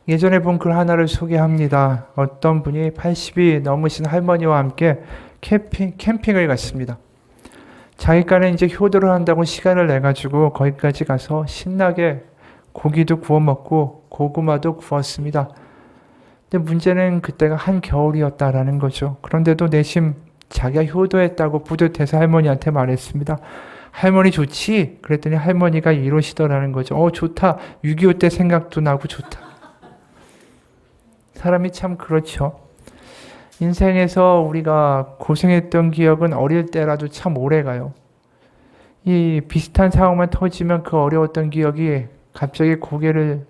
예전에 본 글 하나를 소개합니다. 어떤 분이 80이 넘으신 할머니와 함께 캠핑을 갔습니다. 자기가는 이제 효도를 한다고 시간을 내가지고 거기까지 가서 신나게 고기도 구워 먹고 고구마도 구웠습니다. 근데 문제는 그때가 한겨울이었다라는 거죠. 그런데도 내심 자기가 효도했다고 뿌듯해서 할머니한테 말했습니다. 할머니 좋지? 그랬더니 할머니가 이러시더라는 거죠. 좋다. 6.25 때 생각도 나고 좋다. 사람이 참 그렇죠. 인생에서 우리가 고생했던 기억은 어릴 때라도 참 오래가요. 이 비슷한 상황만 터지면 그 어려웠던 기억이 갑자기 고개를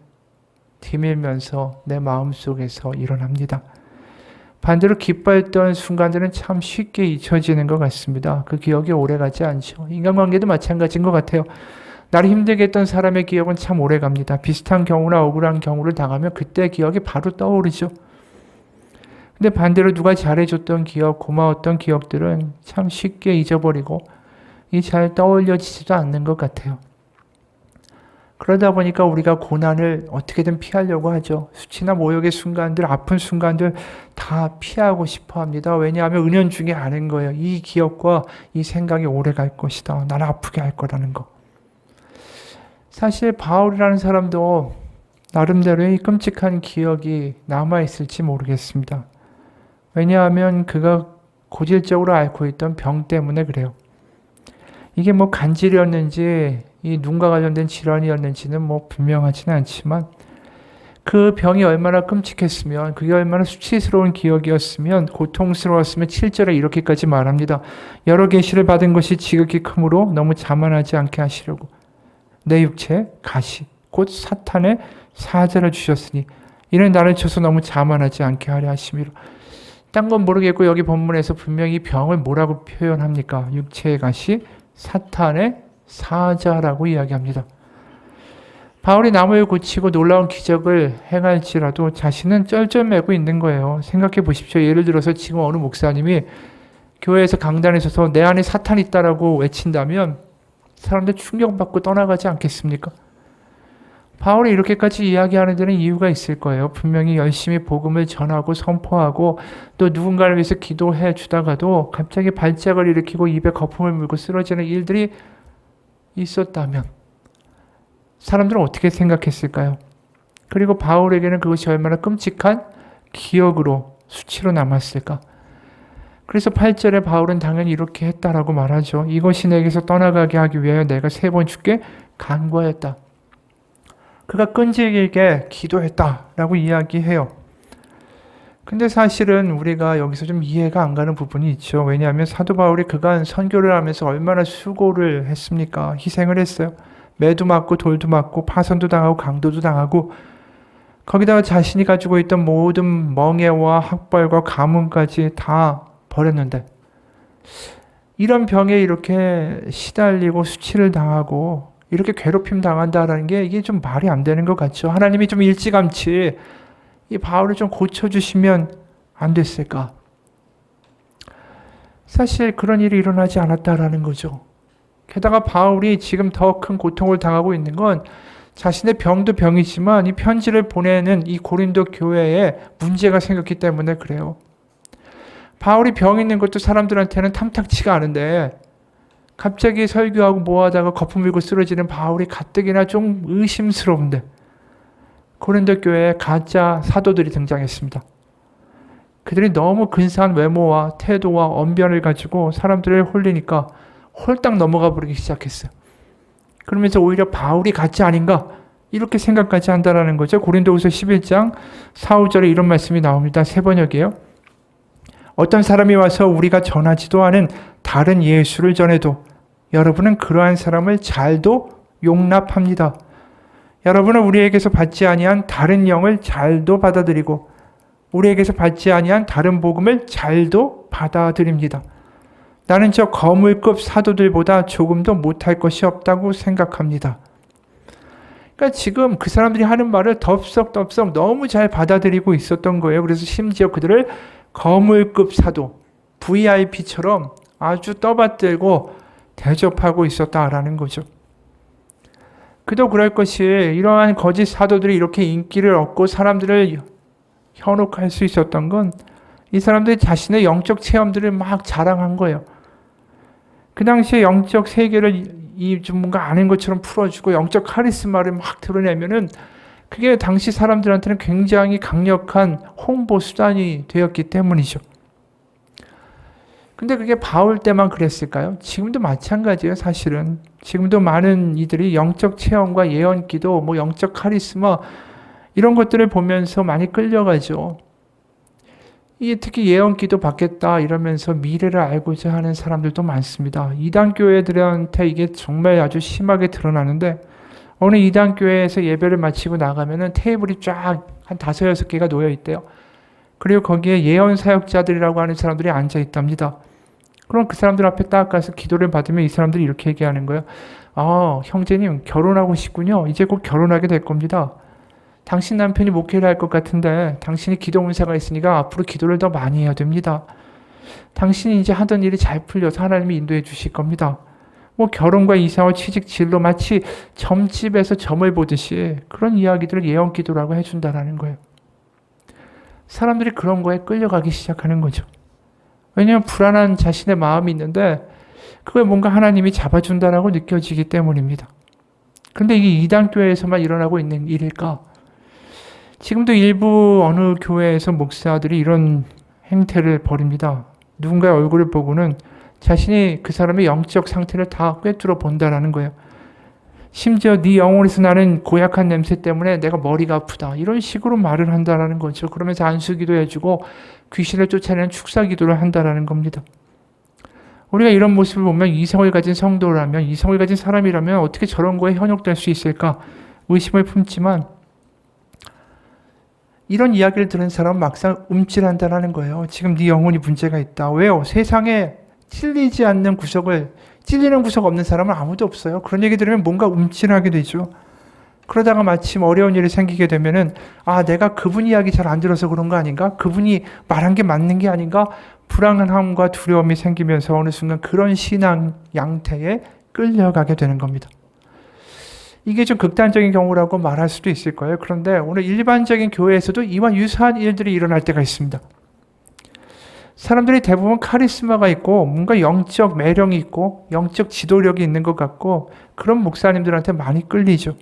디밀면서 내 마음속에서 일어납니다. 반대로 기뻐했던 순간들은 참 쉽게 잊혀지는 것 같습니다. 그 기억이 오래가지 않죠. 인간관계도 마찬가지인 것 같아요. 나를 힘들게 했던 사람의 기억은 참 오래갑니다. 비슷한 경우나 억울한 경우를 당하면 그때 기억이 바로 떠오르죠. 근데 반대로 누가 잘해줬던 기억, 고마웠던 기억들은 참 쉽게 잊어버리고 잘 떠올려지지도 않는 것 같아요. 그러다 보니까 우리가 고난을 어떻게든 피하려고 하죠. 수치나 모욕의 순간들, 아픈 순간들 다 피하고 싶어 합니다. 왜냐하면 은연중에 아는 거예요. 이 기억과 이 생각이 오래 갈 것이다. 나를 아프게 할 거라는 거. 사실 바울이라는 사람도 나름대로의 끔찍한 기억이 남아있을지 모르겠습니다. 왜냐하면 그가 고질적으로 앓고 있던 병 때문에 그래요. 이게 뭐 간질이었는지 이 눈과 관련된 질환이었는지는 뭐 분명하지는 않지만 그 병이 얼마나 끔찍했으면, 그게 얼마나 수치스러운 기억이었으면, 고통스러웠으면 7절에 이렇게까지 말합니다. 여러 계시를 받은 것이 지극히 크므로 너무 자만하지 않게 하시려고 내 육체에 가시 곧 사탄의 사자를 주셨으니 이는 나를 쳐서 너무 자만하지 않게 하려 하심이로. 딴 건 모르겠고 여기 본문에서 분명히 병을 뭐라고 표현합니까? 육체의 가시 사탄의 사자라고 이야기합니다. 바울이 나무를 고치고 놀라운 기적을 행할지라도 자신은 쩔쩔매고 있는 거예요. 생각해 보십시오. 예를 들어서 지금 어느 목사님이 교회에서 강단에 서서 내 안에 사탄이 있다라고 외친다면 사람들 충격받고 떠나가지 않겠습니까? 바울이 이렇게까지 이야기하는 데는 이유가 있을 거예요. 분명히 열심히 복음을 전하고 선포하고 또 누군가를 위해서 기도해 주다가도 갑자기 발작을 일으키고 입에 거품을 물고 쓰러지는 일들이 있었다면 사람들은 어떻게 생각했을까요? 그리고 바울에게는 그것이 얼마나 끔찍한 기억으로 수치로 남았을까? 그래서 8절에 바울은 당연히 이렇게 했다라고 말하죠. 이것이 내게서 떠나가게 하기 위하여 내가 3번 주께 간구하였다. 그가 끈질기게 기도했다라고 이야기해요. 근데 사실은 우리가 여기서 좀 이해가 안 가는 부분이 있죠. 왜냐하면 사도 바울이 그간 선교를 하면서 얼마나 수고를 했습니까? 희생을 했어요. 매도 맞고 돌도 맞고 파선도 당하고 강도도 당하고 거기다가 자신이 가지고 있던 모든 멍에와 학벌과 가문까지 다 버렸는데 이런 병에 이렇게 시달리고 수치를 당하고 이렇게 괴롭힘 당한다라는 게 이게 좀 말이 안 되는 것 같죠. 하나님이 좀 일찌감치 이 바울을 좀 고쳐주시면 안 됐을까? 사실 그런 일이 일어나지 않았다라는 거죠. 게다가 바울이 지금 더 큰 고통을 당하고 있는 건 자신의 병도 병이지만 이 편지를 보내는 이 고린도 교회에 문제가 생겼기 때문에 그래요. 바울이 병 있는 것도 사람들한테는 탐탁치가 않은데 갑자기 설교하고 뭐하다가 거품 물고 쓰러지는 바울이 가뜩이나 좀 의심스러운데 고린도 교회에 가짜 사도들이 등장했습니다. 그들이 너무 근사한 외모와 태도와 언변을 가지고 사람들을 홀리니까 홀딱 넘어가 버리기 시작했어요. 그러면서 오히려 바울이 가짜 아닌가 이렇게 생각까지 한다는 거죠. 고린도후서 11장 4, 5절에 이런 말씀이 나옵니다. 새 번역이에요. 어떤 사람이 와서 우리가 전하지도 않은 다른 예수를 전해도 여러분은 그러한 사람을 잘도 용납합니다. 여러분은 우리에게서 받지 아니한 다른 영을 잘도 받아들이고 우리에게서 받지 아니한 다른 복음을 잘도 받아들입니다. 나는 저 거물급 사도들보다 조금도 못할 것이 없다고 생각합니다. 그러니까 지금 그 사람들이 하는 말을 덥석덥석 너무 잘 받아들이고 있었던 거예요. 그래서 심지어 그들을 거물급 사도, VIP처럼 아주 떠받들고 대접하고 있었다라는 거죠. 그도 그럴 것이 이러한 거짓 사도들이 이렇게 인기를 얻고 사람들을 현혹할 수 있었던 건 이 사람들이 자신의 영적 체험들을 막 자랑한 거예요. 그 당시에 영적 세계를 좀 뭔가 아는 것처럼 풀어주고 영적 카리스마를 막 드러내면은 그게 당시 사람들한테는 굉장히 강력한 홍보 수단이 되었기 때문이죠. 근데 그게 바울 때만 그랬을까요? 지금도 마찬가지예요, 사실은. 지금도 많은 이들이 영적 체험과 예언기도, 영적 카리스마 이런 것들을 보면서 많이 끌려가죠. 이게 특히 예언기도 받겠다 이러면서 미래를 알고자 하는 사람들도 많습니다. 이단 교회들한테 이게 정말 아주 심하게 드러나는데 어느 이단 교회에서 예배를 마치고 나가면은 테이블이 쫙 한 5-6개가 놓여 있대요. 그리고 거기에 예언 사역자들이라고 하는 사람들이 앉아 있답니다. 그럼 그 사람들 앞에 딱 가서 기도를 받으면 이 사람들이 이렇게 얘기하는 거예요. 형제님 결혼하고 싶군요. 이제 곧 결혼하게 될 겁니다. 당신 남편이 목회를 할 것 같은데 당신이 기도 운세가 있으니까 앞으로 기도를 더 많이 해야 됩니다. 당신이 이제 하던 일이 잘 풀려서 하나님이 인도해 주실 겁니다. 결혼과 이사와 취직 진로 마치 점집에서 점을 보듯이 그런 이야기들을 예언 기도라고 해준다라는 거예요. 사람들이 그런 거에 끌려가기 시작하는 거죠. 왜냐하면 불안한 자신의 마음이 있는데 그걸 뭔가 하나님이 잡아준다라고 느껴지기 때문입니다. 그런데 이게 이단 교회에서만 일어나고 있는 일일까? 지금도 일부 어느 교회에서 목사들이 이런 행태를 벌입니다. 누군가의 얼굴을 보고는 자신이 그 사람의 영적 상태를 다 꿰뚫어 본다라는 거예요. 심지어 네 영혼에서 나는 고약한 냄새 때문에 내가 머리가 아프다. 이런 식으로 말을 한다라는 거죠. 그러면서 안수기도 해주고 귀신을 쫓아내는 축사기도를 한다라는 겁니다. 우리가 이런 모습을 보면 이성을 가진 성도라면, 이성을 가진 사람이라면 어떻게 저런 거에 현혹될 수 있을까 의심을 품지만 이런 이야기를 들은 사람은 막상 움찔한다라는 거예요. 지금 네 영혼이 문제가 있다. 왜요? 세상에 찔리지 않는 구석을, 찔리는 구석 없는 사람은 아무도 없어요. 그런 얘기 들으면 뭔가 움찔하게 되죠. 그러다가 마침 어려운 일이 생기게 되면은 내가 그분 이야기 잘 안 들어서 그런 거 아닌가? 그분이 말한 게 맞는 게 아닌가? 불안함과 두려움이 생기면서 어느 순간 그런 신앙 양태에 끌려가게 되는 겁니다. 이게 좀 극단적인 경우라고 말할 수도 있을 거예요. 그런데 오늘 일반적인 교회에서도 이와 유사한 일들이 일어날 때가 있습니다. 사람들이 대부분 카리스마가 있고 뭔가 영적 매력이 있고 영적 지도력이 있는 것 같고 그런 목사님들한테 많이 끌리죠.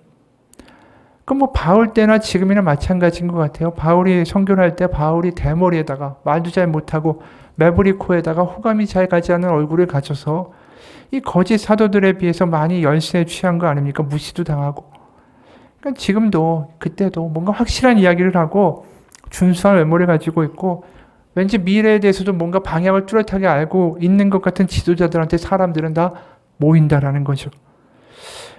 그럼 바울 때나 지금이나 마찬가지인 것 같아요. 바울이 선교를 할 때 바울이 대머리에다가 말도 잘 못하고 매부리 코에다가 호감이 잘 가지 않는 얼굴을 가져서 이 거짓 사도들에 비해서 많이 열세에 취한 거 아닙니까? 무시도 당하고. 그러니까 지금도 그때도 뭔가 확실한 이야기를 하고 준수한 외모를 가지고 있고 왠지 미래에 대해서도 뭔가 방향을 뚜렷하게 알고 있는 것 같은 지도자들한테 사람들은 다 모인다라는 거죠.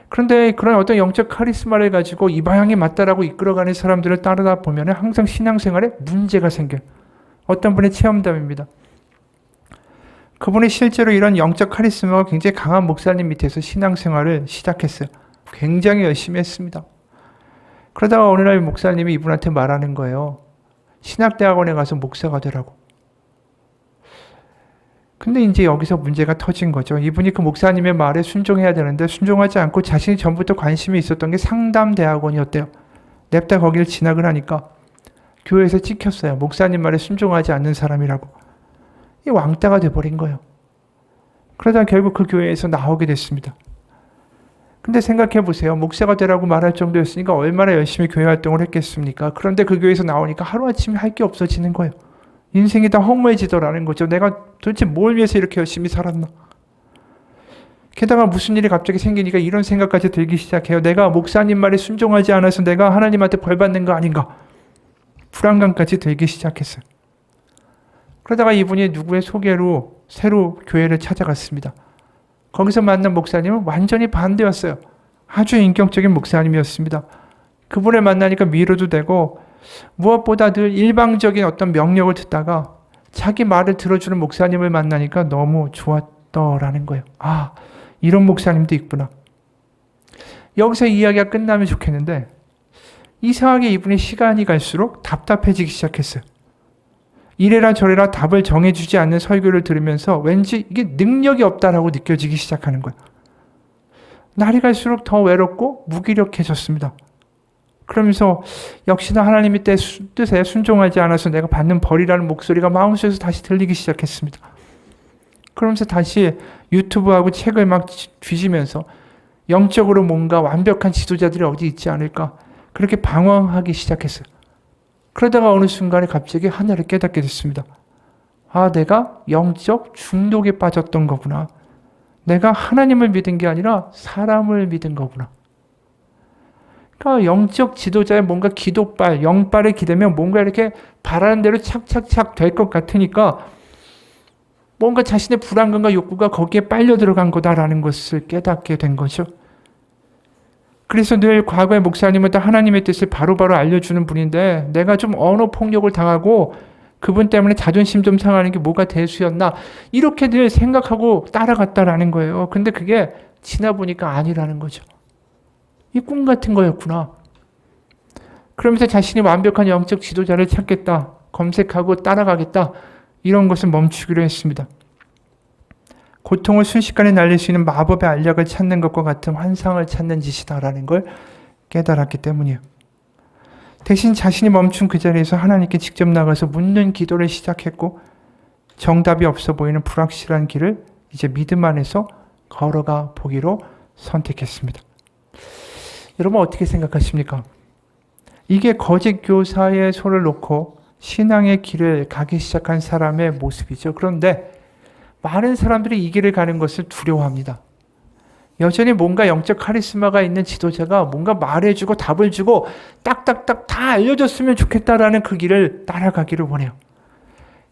그런데 그런 어떤 영적 카리스마를 가지고 이 방향이 맞다라고 이끌어가는 사람들을 따르다 보면 항상 신앙생활에 문제가 생겨요. 어떤 분의 체험담입니다. 그분이 실제로 이런 영적 카리스마가 굉장히 강한 목사님 밑에서 신앙생활을 시작했어요. 굉장히 열심히 했습니다. 그러다가 어느 날 목사님이 이분한테 말하는 거예요. 신학대학원에 가서 목사가 되라고. 근데 이제 여기서 문제가 터진 거죠. 이분이 그 목사님의 말에 순종해야 되는데 순종하지 않고 자신이 전부터 관심이 있었던 게 상담대학원이었대요. 냅다 거기를 진학을 하니까 교회에서 찍혔어요. 목사님 말에 순종하지 않는 사람이라고. 이 왕따가 돼버린 거예요. 그러다 결국 그 교회에서 나오게 됐습니다. 근데 생각해 보세요. 목사가 되라고 말할 정도였으니까 얼마나 열심히 교회 활동을 했겠습니까? 그런데 그 교회에서 나오니까 하루아침에 할 게 없어지는 거예요. 인생이 다 허무해지더라는 거죠. 내가 도대체 뭘 위해서 이렇게 열심히 살았나? 게다가 무슨 일이 갑자기 생기니까 이런 생각까지 들기 시작해요. 내가 목사님 말에 순종하지 않아서 내가 하나님한테 벌 받는 거 아닌가? 불안감까지 들기 시작했어요. 그러다가 이분이 누구의 소개로 새로 교회를 찾아갔습니다. 거기서 만난 목사님은 완전히 반대였어요. 아주 인격적인 목사님이었습니다. 그분을 만나니까 위로도 되고 무엇보다 늘 일방적인 어떤 명령을 듣다가 자기 말을 들어주는 목사님을 만나니까 너무 좋았더라는 거예요. 이런 목사님도 있구나. 여기서 이야기가 끝나면 좋겠는데 이상하게 이분이 시간이 갈수록 답답해지기 시작했어요. 이래라 저래라 답을 정해주지 않는 설교를 들으면서 왠지 이게 능력이 없다라고 느껴지기 시작하는 거예요. 날이 갈수록 더 외롭고 무기력해졌습니다. 그러면서 역시나 하나님의 뜻에 순종하지 않아서 내가 받는 벌이라는 목소리가 마음속에서 다시 들리기 시작했습니다. 그러면서 다시 유튜브하고 책을 막 뒤지면서 영적으로 뭔가 완벽한 지도자들이 어디 있지 않을까 그렇게 방황하기 시작했어요. 그러다가 어느 순간에 갑자기 하나를 깨닫게 됐습니다. 아, 내가 영적 중독에 빠졌던 거구나. 내가 하나님을 믿은 게 아니라 사람을 믿은 거구나. 그러니까 영적 지도자의 뭔가 기도발, 영발을 기대면 뭔가 이렇게 바라는 대로 착착착 될 것 같으니까 뭔가 자신의 불안감과 욕구가 거기에 빨려 들어간 거다라는 것을 깨닫게 된 거죠. 그래서 늘 과거의 목사님은 또 하나님의 뜻을 바로바로 알려주는 분인데 내가 좀 언어 폭력을 당하고 그분 때문에 자존심 좀 상하는 게 뭐가 대수였나 이렇게 늘 생각하고 따라갔다라는 거예요. 근데 그게 지나 보니까 아니라는 거죠. 이 꿈 같은 거였구나. 그러면서 자신이 완벽한 영적 지도자를 찾겠다. 검색하고 따라가겠다. 이런 것을 멈추기로 했습니다. 고통을 순식간에 날릴 수 있는 마법의 알약을 찾는 것과 같은 환상을 찾는 짓이다라는 걸 깨달았기 때문이에요. 대신 자신이 멈춘 그 자리에서 하나님께 직접 나가서 묻는 기도를 시작했고 정답이 없어 보이는 불확실한 길을 이제 믿음 안에서 걸어가 보기로 선택했습니다. 여러분 어떻게 생각하십니까? 이게 거짓 교사의 손을 놓고 신앙의 길을 가기 시작한 사람의 모습이죠. 그런데 많은 사람들이 이 길을 가는 것을 두려워합니다. 여전히 뭔가 영적 카리스마가 있는 지도자가 뭔가 말해주고 답을 주고 딱딱딱 다 알려줬으면 좋겠다라는 그 길을 따라가기를 원해요.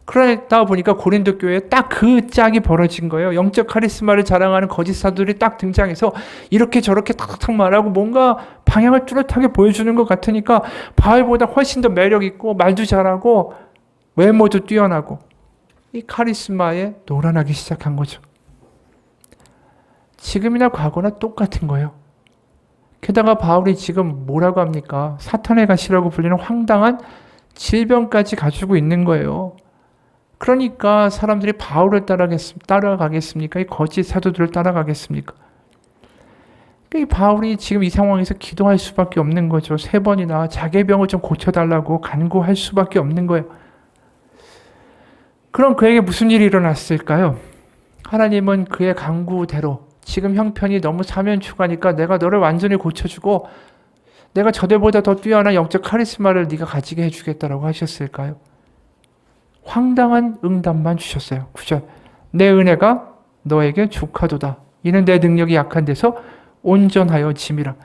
그러다 보니까 고린도 교회에 딱 그 짝이 벌어진 거예요. 영적 카리스마를 자랑하는 거짓 사도들이 딱 등장해서 이렇게 저렇게 탁탁 말하고 뭔가 방향을 뚜렷하게 보여주는 것 같으니까 바울보다 훨씬 더 매력 있고 말도 잘하고 외모도 뛰어나고 이 카리스마에 놀아나기 시작한 거죠. 지금이나 과거나 똑같은 거예요. 게다가 바울이 지금 뭐라고 합니까? 사탄의 가시라고 불리는 황당한 질병까지 가지고 있는 거예요. 그러니까 사람들이 바울을 따라가겠습니까? 이 거짓 사도들을 따라가겠습니까? 이 바울이 지금 이 상황에서 기도할 수밖에 없는 거죠. 3번이나 자기의 병을 좀 고쳐달라고 간구할 수밖에 없는 거예요. 그럼 그에게 무슨 일이 일어났을까요? 하나님은 그의 간구대로 지금 형편이 너무 사면초가니까 내가 너를 완전히 고쳐주고 내가 저들보다 더 뛰어난 영적 카리스마를 네가 가지게 해주겠다라고 하셨을까요? 황당한 응답만 주셨어요. 9절. 내 은혜가 너에게 족하도다. 이는 내 능력이 약한 데서 온전하여 짐이라.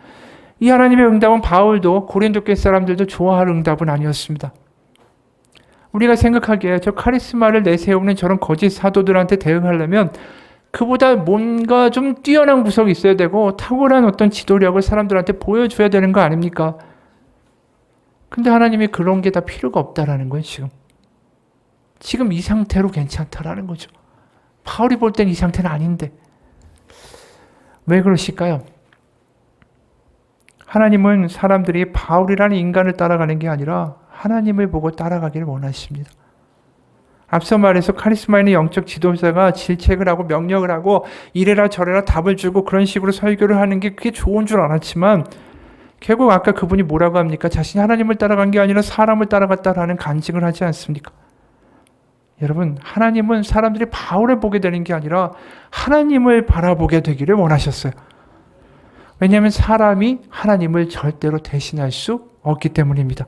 이 하나님의 응답은 바울도 고린도 교회 사람들도 좋아할 응답은 아니었습니다. 우리가 생각하기에 저 카리스마를 내세우는 저런 거짓 사도들한테 대응하려면 그보다 뭔가 좀 뛰어난 구석이 있어야 되고 탁월한 어떤 지도력을 사람들한테 보여줘야 되는 거 아닙니까? 근데 하나님이 그런 게 다 필요가 없다라는 거예요, 지금. 지금 이 상태로 괜찮다라는 거죠. 바울이 볼 땐 이 상태는 아닌데. 왜 그러실까요? 하나님은 사람들이 바울이라는 인간을 따라가는 게 아니라 하나님을 보고 따라가기를 원하십니다. 앞서 말해서 카리스마 있는 영적 지도자가 질책을 하고 명령을 하고 이래라 저래라 답을 주고 그런 식으로 설교를 하는 게 그게 좋은 줄 알았지만 결국 아까 그분이 뭐라고 합니까? 자신이 하나님을 따라간 게 아니라 사람을 따라갔다라는 간증을 하지 않습니까? 여러분, 하나님은 사람들이 바울을 보게 되는 게 아니라 하나님을 바라보게 되기를 원하셨어요. 왜냐하면 사람이 하나님을 절대로 대신할 수 없기 때문입니다.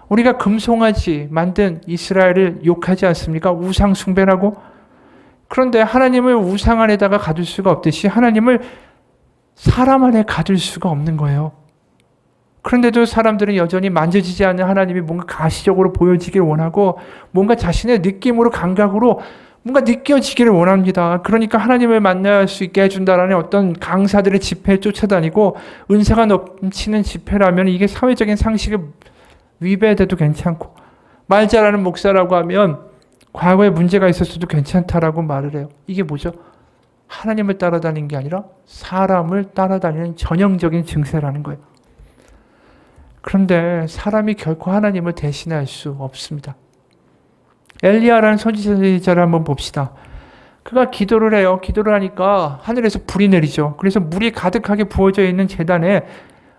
우리가 금송아지 만든 이스라엘을 욕하지 않습니까? 우상 숭배라고. 그런데 하나님을 우상 안에다가 가둘 수가 없듯이 하나님을 사람 안에 가둘 수가 없는 거예요. 그런데도 사람들은 여전히 만져지지 않는 하나님이 뭔가 가시적으로 보여지길 원하고 뭔가 자신의 느낌으로 감각으로 뭔가 느껴지기를 원합니다. 그러니까 하나님을 만날 수 있게 해준다라는 어떤 강사들의 집회에 쫓아다니고 은사가 넘치는 집회라면 이게 사회적인 상식에 위배돼도 괜찮고 말 잘하는 목사라고 하면 과거에 문제가 있었어도 괜찮다라고 말을 해요. 이게 뭐죠? 하나님을 따라다니는 게 아니라 사람을 따라다니는 전형적인 증세라는 거예요. 그런데 사람이 결코 하나님을 대신할 수 없습니다. 엘리야라는 선지자를 한번 봅시다. 그가 기도를 해요. 기도를 하니까 하늘에서 불이 내리죠. 그래서 물이 가득하게 부어져 있는 제단에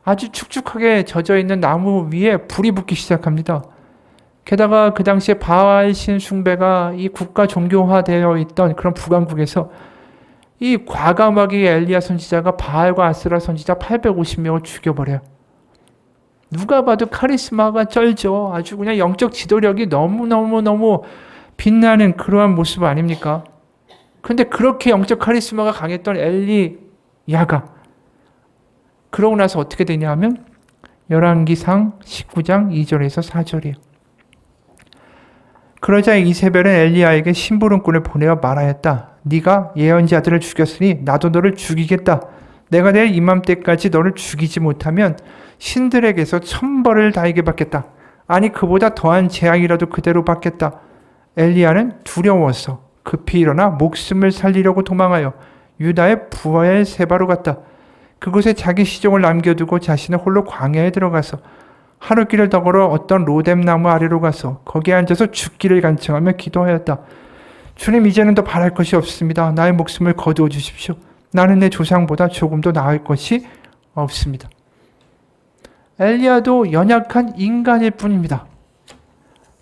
아주 축축하게 젖어 있는 나무 위에 불이 붙기 시작합니다. 게다가 그 당시에 바알 신 숭배가 이 국가 종교화되어 있던 그런 북왕국에서 이 과감하게 엘리야 선지자가 바알과 아스라 선지자 850명을 죽여버려요. 누가 봐도 카리스마가 쩔죠. 아주 그냥 영적 지도력이 너무너무너무 빛나는 그러한 모습 아닙니까? 근데 그렇게 영적 카리스마가 강했던 엘리야가 그러고 나서 어떻게 되냐 하면 열왕기상 19장 2절에서 4절이에요. 그러자 이세벨은 엘리야에게 심부름꾼을 보내어 말하였다. 네가 예언자들을 죽였으니 나도 너를 죽이겠다. 내가 내일 이맘때까지 너를 죽이지 못하면 신들에게서 천벌을 다하게 받겠다. 아니 그보다 더한 재앙이라도 그대로 받겠다. 엘리야는 두려워서 급히 일어나 목숨을 살리려고 도망하여 유다의 부엘세바로 갔다. 그곳에 자기 시종을 남겨두고 자신은 홀로 광야에 들어가서 하루길을 더 걸어 어떤 로뎀나무 아래로 가서 거기에 앉아서 죽기를 간청하며 기도하였다. 주님, 이제는 더 바랄 것이 없습니다. 나의 목숨을 거두어 주십시오. 나는 내 조상보다 조금도 나을 것이 없습니다. 엘리야도 연약한 인간일 뿐입니다.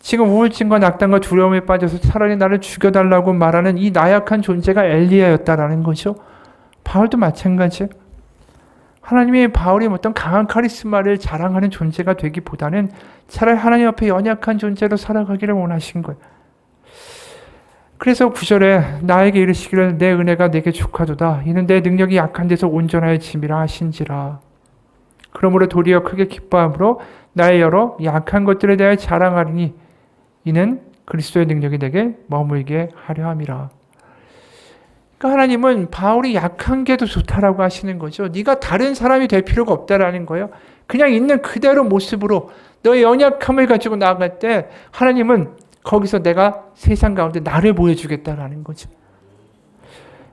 지금 우울증과 낙담과 두려움에 빠져서 차라리 나를 죽여달라고 말하는 이 나약한 존재가 엘리야였다라는 거죠. 바울도 마찬가지예요. 하나님이 바울이 어떤 강한 카리스마를 자랑하는 존재가 되기보다는 차라리 하나님 앞에 연약한 존재로 살아가기를 원하신 거예요. 그래서 9절에 나에게 이르시기를 내 은혜가 내게 족하도다. 이는 내 능력이 약한 데서 온전하여 짐이라 하신지라. 그러므로 도리어 크게 기뻐함으로 나의 여러 약한 것들에 대하여 자랑하리니 이는 그리스도의 능력이 내게 머물게 하려 함이라. 그러니까 하나님은 바울이 약한 게 더 좋다라고 하시는 거죠. 네가 다른 사람이 될 필요가 없다라는 거예요. 그냥 있는 그대로 모습으로 너의 연약함을 가지고 나아갈 때 하나님은 거기서 내가 세상 가운데 나를 보여주겠다라는 거죠.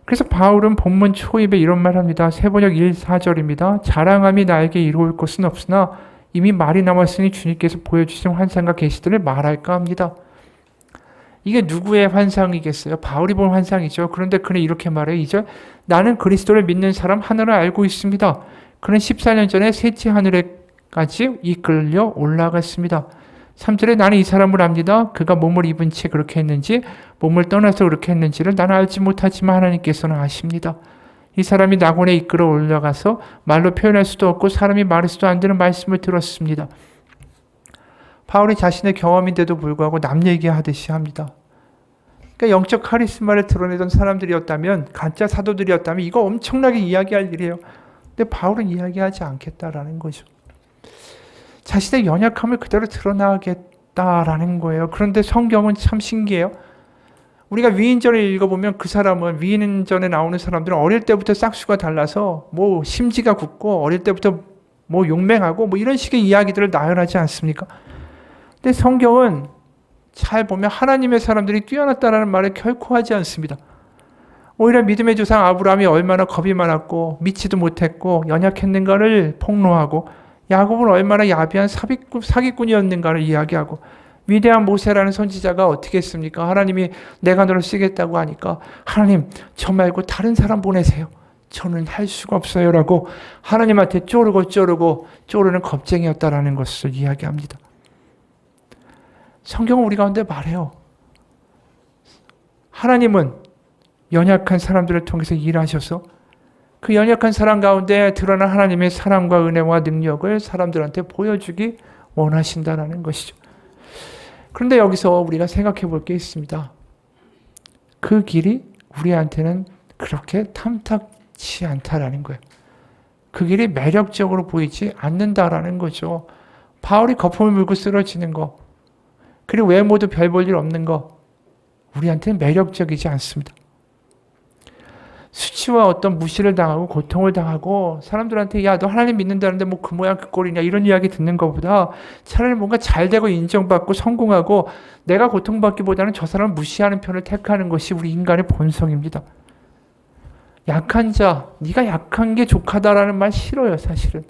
그래서 바울은 본문 초입에 이런 말 합니다. 세번역 1, 4절입니다. 자랑함이 나에게 이루어올 것은 없으나 이미 말이 남았으니 주님께서 보여주신 환상과 계시들을 말할까 합니다. 이게 누구의 환상이겠어요? 바울이 본 환상이죠. 그런데 그는 이렇게 말해요. 2절 나는 그리스도를 믿는 사람 하나를 알고 있습니다. 그는 14년 전에 셋째 하늘에까지 이끌려 올라갔습니다. 3절에 나는 이 사람을 압니다. 그가 몸을 입은 채 그렇게 했는지 몸을 떠나서 그렇게 했는지를 나는 알지 못하지만 하나님께서는 아십니다. 이 사람이 낙원에 이끌어 올라가서 말로 표현할 수도 없고 사람이 말할 수도 안 되는 말씀을 들었습니다. 바울이 자신의 경험인데도 불구하고 남 얘기하듯이 합니다. 그러니까 영적 카리스마를 드러내던 사람들이었다면, 가짜 사도들이었다면 이거 엄청나게 이야기할 일이에요. 근데 바울은 이야기하지 않겠다라는 거죠. 자신의 연약함을 그대로 드러나겠다라는 거예요. 그런데 성경은 참 신기해요. 우리가 위인전을 읽어보면 그 사람은, 위인전에 나오는 사람들은 어릴 때부터 싹수가 달라서 뭐 심지가 굳고 어릴 때부터 뭐 용맹하고 뭐 이런 식의 이야기들을 나열하지 않습니까? 근데 성경은 잘 보면 하나님의 사람들이 뛰어났다라는 말을 결코 하지 않습니다. 오히려 믿음의 조상 아브라함이 얼마나 겁이 많았고 믿지도 못했고 연약했는가를 폭로하고, 야곱은 얼마나 야비한 사기꾼이었는가를 이야기하고, 위대한 모세라는 선지자가 어떻게 했습니까? 하나님이 내가 너를 쓰겠다고 하니까 하나님 저 말고 다른 사람 보내세요. 저는 할 수가 없어요 라고 하나님한테 쪼르는 겁쟁이였다라는 것을 이야기합니다. 성경은 우리 가운데 말해요. 하나님은 연약한 사람들을 통해서 일하셔서 그 연약한 사람 가운데 드러난 하나님의 사랑과 은혜와 능력을 사람들한테 보여주기 원하신다는 것이죠. 그런데 여기서 우리가 생각해 볼 게 있습니다. 그 길이 우리한테는 그렇게 탐탁치 않다라는 거예요. 그 길이 매력적으로 보이지 않는다라는 거죠. 바울이 거품을 물고 쓰러지는 거, 그리고 외모도 별 볼 일 없는 거, 우리한테는 매력적이지 않습니다. 수치와 어떤 무시를 당하고 고통을 당하고 사람들한테 야, 너 하나님 믿는다는데 뭐 그 모양 그 꼴이냐 이런 이야기 듣는 것보다 차라리 뭔가 잘 되고 인정받고 성공하고 내가 고통받기보다는 저 사람을 무시하는 편을 택하는 것이 우리 인간의 본성입니다. 약한 자, 네가 약한 게 족하다라는 말 싫어요. 사실은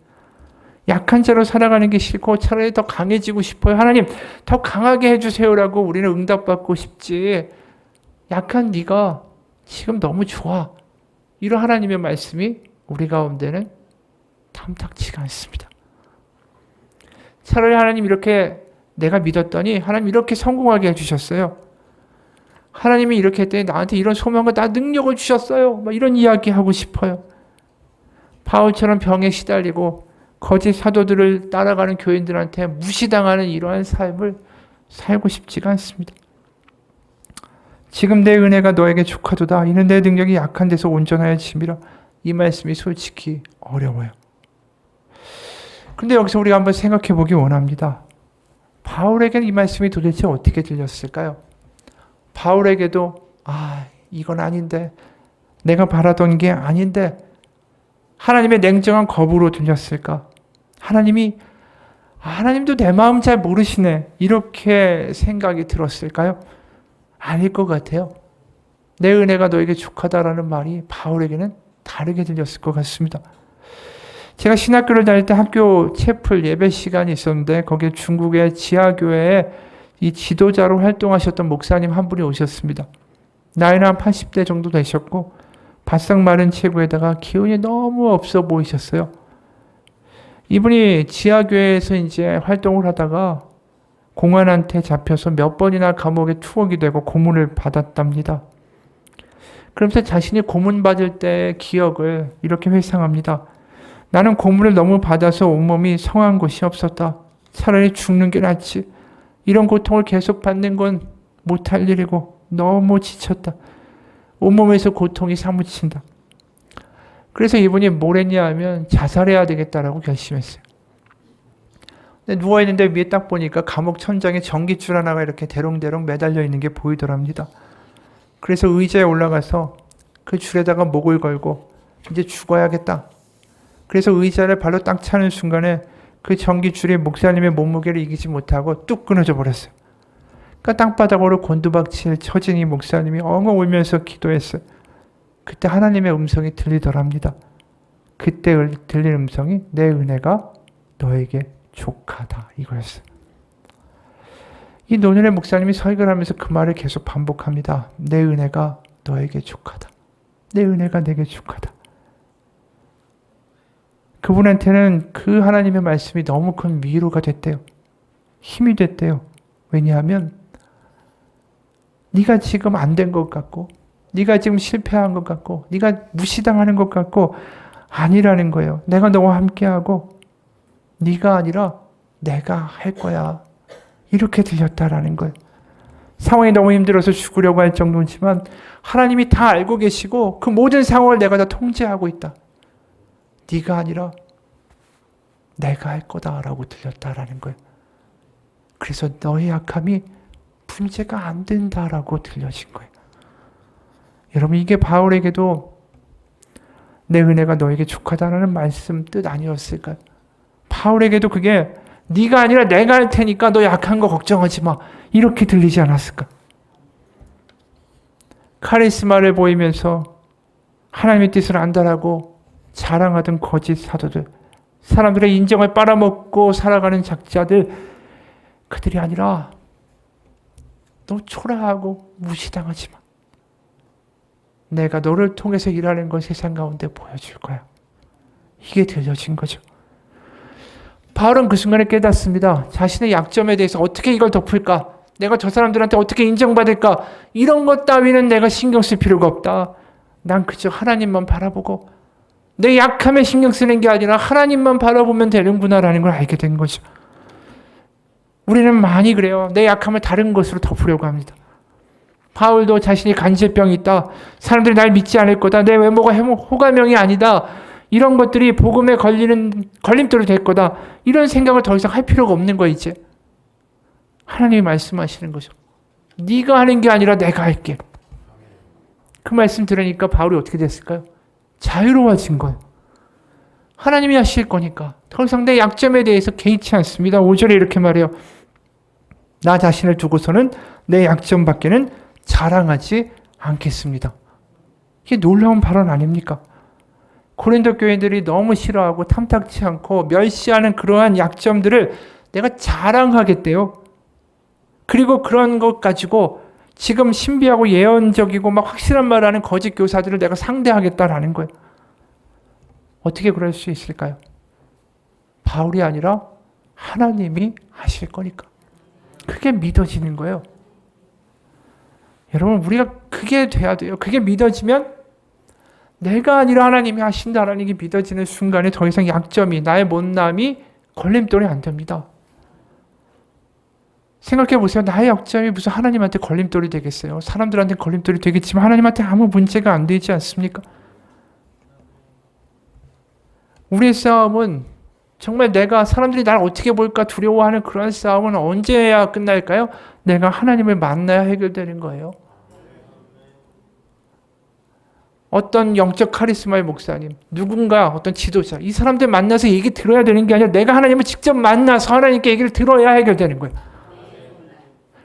약한 자로 살아가는 게 싫고 차라리 더 강해지고 싶어요. 하나님 더 강하게 해주세요라고 우리는 응답받고 싶지, 약한 네가 지금 너무 좋아. 이런 하나님의 말씀이 우리 가운데는 탐탁치가 않습니다. 차라리 하나님 이렇게 내가 믿었더니 하나님 이렇게 성공하게 해주셨어요. 하나님이 이렇게 했더니 나한테 이런 소명과 나 능력을 주셨어요. 막 이런 이야기 하고 싶어요. 바울처럼 병에 시달리고 거짓 사도들을 따라가는 교인들한테 무시당하는 이러한 삶을 살고 싶지가 않습니다. 지금 내 은혜가 너에게 족하도다. 이는 내 능력이 약한 데서 온전하여 짐이라. 이 말씀이 솔직히 어려워요. 근데 여기서 우리가 한번 생각해 보기 원합니다. 바울에게는 이 말씀이 도대체 어떻게 들렸을까요? 바울에게도 이건 아닌데, 내가 바라던 게 아닌데, 하나님의 냉정한 거부로 들렸을까? 하나님도 내 마음 잘 모르시네. 이렇게 생각이 들었을까요? 아닐 것 같아요. 내 은혜가 너에게 족하다라는 말이 바울에게는 다르게 들렸을 것 같습니다. 제가 신학교를 다닐 때 학교 채플 예배 시간이 있었는데 거기에 중국의 지하교회에 이 지도자로 활동하셨던 목사님 한 분이 오셨습니다. 나이는 한 80대 정도 되셨고 바싹 마른 체구에다가 기운이 너무 없어 보이셨어요. 이분이 지하교회에서 이제 활동을 하다가 공안한테 잡혀서 몇 번이나 감옥에 투옥이 되고 고문을 받았답니다. 그러면서 자신이 고문받을 때의 기억을 이렇게 회상합니다. 나는 고문을 너무 받아서 온몸이 성한 곳이 없었다. 차라리 죽는 게 낫지. 이런 고통을 계속 받는 건 못할 일이고 너무 지쳤다. 온몸에서 고통이 사무친다. 그래서 이분이 뭘 했냐 하면 자살해야 되겠다라고 결심했어요. 근데 누워있는데 위에 딱 보니까 감옥 천장에 전깃줄 하나가 이렇게 대롱대롱 매달려 있는 게 보이더랍니다. 그래서 의자에 올라가서 그 줄에다가 목을 걸고 이제 죽어야겠다. 그래서 의자를 발로 딱 차는 순간에 그 전깃줄이 목사님의 몸무게를 이기지 못하고 뚝 끊어져 버렸어요. 그러니까 땅바닥으로 곤두박질 처진 이 목사님이 엉엉 울면서 기도했어요. 그때 하나님의 음성이 들리더랍니다. 그때 들린 음성이 내 은혜가 너에게 족하다 이거였어요. 이 노년의 목사님이 설교를 하면서 그 말을 계속 반복합니다. 내 은혜가 너에게 족하다. 내 은혜가 내게 족하다. 그분한테는 그 하나님의 말씀이 너무 큰 위로가 됐대요. 힘이 됐대요. 왜냐하면 네가 지금 안 된 것 같고 네가 지금 실패한 것 같고 네가 무시당하는 것 같고 아니라는 거예요. 내가 너와 함께하고 네가 아니라 내가 할 거야. 이렇게 들렸다라는 거예요. 상황이 너무 힘들어서 죽으려고 할 정도지만 하나님이 다 알고 계시고 그 모든 상황을 내가 다 통제하고 있다. 네가 아니라 내가 할 거다라고 들렸다라는 거예요. 그래서 너의 약함이 문제가 안 된다라고 들려진 거예요. 여러분 이게 바울에게도 내 은혜가 너에게 족하다라는 말씀 뜻 아니었을까요? 바울에게도 그게 네가 아니라 내가 할 테니까 너 약한 거 걱정하지 마. 이렇게 들리지 않았을까? 카리스마를 보이면서 하나님의 뜻을 안다라고 자랑하던 거짓 사도들, 사람들의 인정을 빨아먹고 살아가는 작자들, 그들이 아니라 너 초라하고 무시당하지 마. 내가 너를 통해서 일하는 걸 세상 가운데 보여줄 거야. 이게 들려진 거죠. 바울은 그 순간에 깨닫습니다. 자신의 약점에 대해서 어떻게 이걸 덮을까? 내가 저 사람들한테 어떻게 인정받을까? 이런 것 따위는 내가 신경 쓸 필요가 없다. 난 그저 하나님만 바라보고 내 약함에 신경 쓰는 게 아니라 하나님만 바라보면 되는구나라는 걸 알게 된 거죠. 우리는 많이 그래요. 내 약함을 다른 것으로 덮으려고 합니다. 바울도 자신이 간질병이 있다. 사람들이 날 믿지 않을 거다. 내 외모가 호감형이 아니다. 이런 것들이 복음에 걸림돌이 될 거다. 이런 생각을 더 이상 할 필요가 없는 거야 이제. 하나님이 말씀하시는 거죠. 네가 하는 게 아니라 내가 할게. 그 말씀 들으니까 바울이 어떻게 됐을까요? 자유로워진 거예요. 하나님이 하실 거니까. 더 이상 내 약점에 대해서 개의치 않습니다. 5절에 이렇게 말해요. 나 자신을 두고서는 내 약점밖에는 자랑하지 않겠습니다. 이게 놀라운 발언 아닙니까? 고린도 교인들이 너무 싫어하고 탐탁치 않고 멸시하는 그러한 약점들을 내가 자랑하겠대요. 그리고 그런 것 가지고 지금 신비하고 예언적이고 막 확실한 말하는 거짓 교사들을 내가 상대하겠다라는 거예요. 어떻게 그럴 수 있을까요? 바울이 아니라 하나님이 하실 거니까. 그게 믿어지는 거예요. 여러분, 우리가 그게 돼야 돼요. 그게 믿어지면 내가 아니라 하나님이 하신다라는 게 믿어지는 순간에 더 이상 약점이, 나의 못남이 걸림돌이 안 됩니다. 생각해 보세요. 나의 약점이 무슨 하나님한테 걸림돌이 되겠어요? 사람들한테 걸림돌이 되겠지만 하나님한테 아무 문제가 안 되지 않습니까? 우리의 싸움은 정말 내가 사람들이 나를 어떻게 볼까 두려워하는 그런 싸움은 언제야 끝날까요? 내가 하나님을 만나야 해결되는 거예요. 어떤 영적 카리스마의 목사님, 누군가 어떤 지도자, 이 사람들 만나서 얘기 들어야 되는 게 아니라 내가 하나님을 직접 만나서 하나님께 얘기를 들어야 해결되는 거예요.